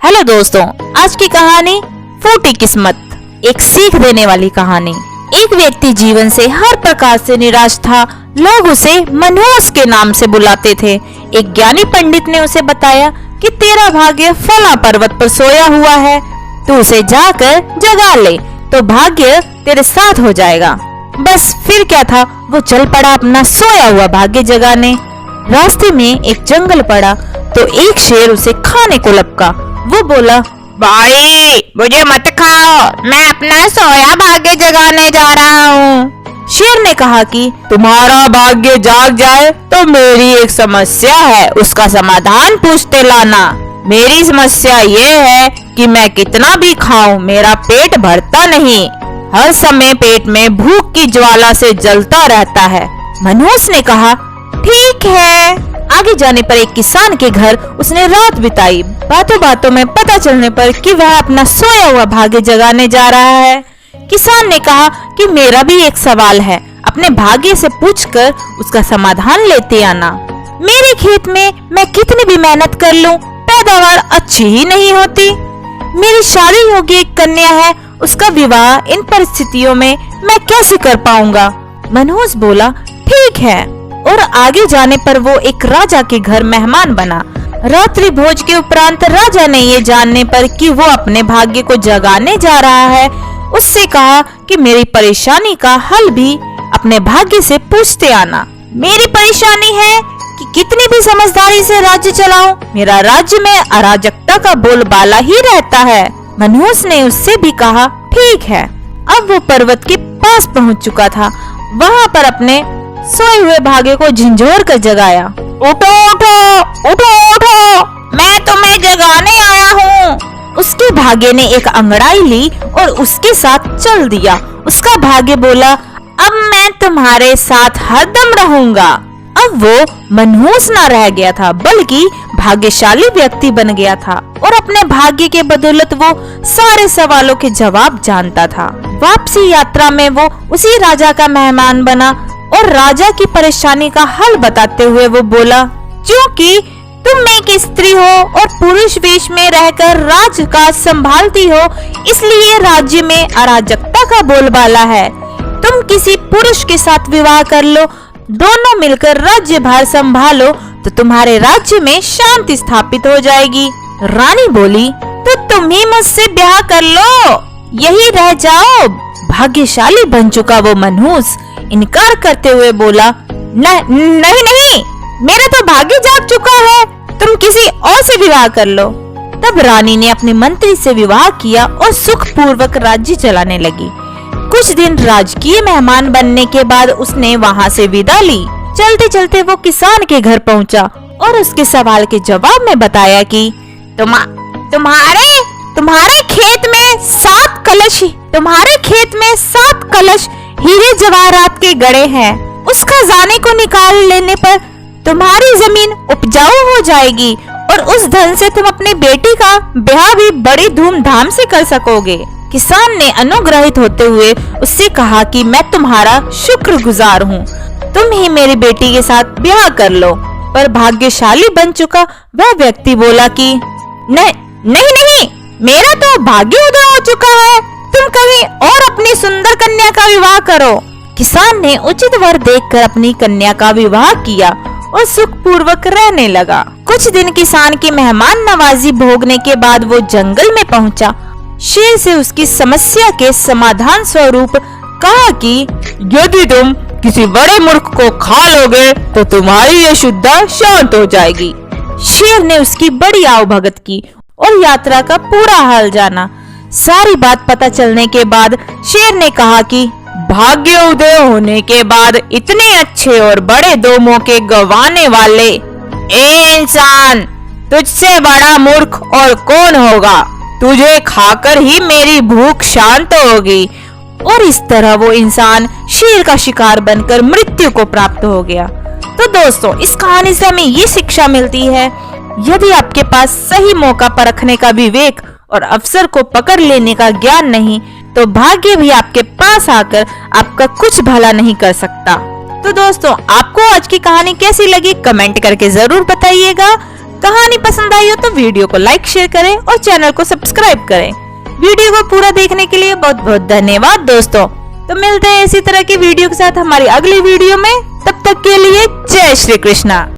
Hello दोस्तों, आज की कहानी फूटी किस्मत, एक सीख देने वाली कहानी। एक व्यक्ति जीवन से हर प्रकार से निराश था। लोग उसे मनहूस के नाम से बुलाते थे। एक ज्ञानी पंडित ने उसे बताया कि तेरा भाग्य फला पर्वत पर सोया हुआ है, तू उसे जाकर जगा ले तो भाग्य तेरे साथ हो जाएगा। बस फिर क्या था, वो चल पड़ा अपना सोया हुआ भाग्य जगाने। रास्ते में एक जंगल पड़ा तो एक शेर उसे खाने को लपका। वो बोला, भाई मुझे मत खाओ, मैं अपना सोया भाग्य जगाने जा रहा हूँ। शेर ने कहा कि तुम्हारा भाग्य जाग जाए तो मेरी एक समस्या है, उसका समाधान पूछते लाना। मेरी समस्या ये है कि मैं कितना भी खाऊं मेरा पेट भरता नहीं, हर समय पेट में भूख की ज्वाला से जलता रहता है। मनहूस ने कहा, ठीक है। आगे जाने पर एक किसान के घर उसने रात बिताई। बातों बातों में पता चलने पर कि वह अपना सोया हुआ भाग्य जगाने जा रहा है। किसान ने कहा कि मेरा भी एक सवाल है, अपने भाग्य से पूछकर उसका समाधान लेते आना। मेरे खेत में मैं कितनी भी मेहनत कर लूं, पैदावार अच्छी ही नहीं होती। मेरी शादी योग्य एक कन्या है, उसका विवाह इन परिस्थितियों में मैं कैसे कर पाऊंगा। मनहूस बोला, ठीक है। और आगे जाने पर वो एक राजा के घर मेहमान बना। रात्रि भोज के उपरांत राजा ने ये जानने पर कि वो अपने भाग्य को जगाने जा रहा है, उससे कहा कि मेरी परेशानी का हल भी अपने भाग्य से पूछते आना। मेरी परेशानी है कि कितनी भी समझदारी से राज्य चलाऊं, मेरा राज्य में अराजकता का बोलबाला ही रहता है। मनहूस ने उससे भी कहा, ठीक है। अब वो पर्वत के पास पहुंच चुका था। वहां पर अपने सोए हुए भाग्य को झंझोर कर जगाया। उठो उठो उठो उठो, मैं तुम्हें जगाने आया हूँ। उसके भाग्य ने एक अंगड़ाई ली और उसके साथ चल दिया। उसका भाग्य बोला, अब मैं तुम्हारे साथ हरदम रहूंगा। अब वो मनहूस ना रह गया था, बल्कि भाग्यशाली व्यक्ति बन गया था और अपने भाग्य के बदौलत वो सारे सवालों के जवाब जानता था। वापसी यात्रा में वो उसी राजा का मेहमान बना और राजा की परेशानी का हल बताते हुए वो बोला, क्योंकि तुम एक स्त्री हो और पुरुष वेश में रहकर राजकाज संभालती हो, इसलिए राज्य में अराजकता का बोलबाला है। तुम किसी पुरुष के साथ विवाह कर लो, दोनों मिलकर राज्य भार संभालो तो तुम्हारे राज्य में शांति स्थापित हो जाएगी। रानी बोली, तो तुम ही मुझसे ब्याह कर लो, यही रह जाओ। भाग्यशाली बन चुका वो मनहूस इनकार करते हुए बोला, नहीं, मेरा तो भाग्य जाग चुका है, तुम किसी और से विवाह कर लो। तब रानी ने अपने मंत्री से विवाह किया और सुख पूर्वक राज्य चलाने लगी। कुछ दिन राजकीय मेहमान बनने के बाद उसने वहाँ से विदा ली। चलते चलते वो किसान के घर पहुँचा और उसके सवाल के जवाब में बताया कि तुम्हारे खेत में 7 कलश हीरे जवाहरात के गड़े हैं। उस खजाने को निकाल लेने पर तुम्हारी जमीन उपजाऊ हो जाएगी और उस धन से तुम अपनी बेटी का ब्याह भी बड़ी धूमधाम से कर सकोगे। किसान ने अनुग्रहित होते हुए उससे कहा कि मैं तुम्हारा शुक्रगुजार हूँ, तुम ही मेरी बेटी के साथ ब्याह कर लो। पर भाग्यशाली बन चुका वह व्यक्ति बोला कि नहीं, मेरा तो भाग्य उदय हो चुका है, तुम कहीं और अपनी सुंदर कन्या का विवाह करो। किसान ने उचित वर देखकर अपनी कन्या का विवाह किया और सुख पूर्वक रहने लगा। कुछ दिन किसान की मेहमान नवाजी भोगने के बाद वो जंगल में पहुंचा। शेर से उसकी समस्या के समाधान स्वरूप कहा कि यदि तुम किसी बड़े मूर्ख को खा लोगे तो तुम्हारी ये शुद्धा शांत हो जाएगी। शेर ने उसकी बड़ी आवभगत की और यात्रा का पूरा हाल जाना। सारी बात पता चलने के बाद शेर ने कहा कि भाग्य उदय होने के बाद इतने अच्छे और बड़े 2 मौके गंवाने वाले ए इंसान, तुझसे बड़ा मूर्ख और कौन होगा। तुझे खाकर ही मेरी भूख शांत होगी। और इस तरह वो इंसान शेर का शिकार बनकर मृत्यु को प्राप्त हो गया। तो दोस्तों, इस कहानी से हमें ये शिक्षा मिलती है, यदि आपके पास सही मौका परखने का विवेक और अवसर को पकड़ लेने का ज्ञान नहीं, तो भाग्य भी आपके पास आकर आपका कुछ भला नहीं कर सकता। तो दोस्तों, आपको आज की कहानी कैसी लगी कमेंट करके जरूर बताइएगा। कहानी पसंद आई हो तो वीडियो को लाइक शेयर करें और चैनल को सब्सक्राइब करें। वीडियो को पूरा देखने के लिए बहुत बहुत धन्यवाद दोस्तों। तो मिलते हैं इसी तरह की वीडियो के साथ हमारी अगली वीडियो में। तब तक के लिए जय श्री कृष्णा।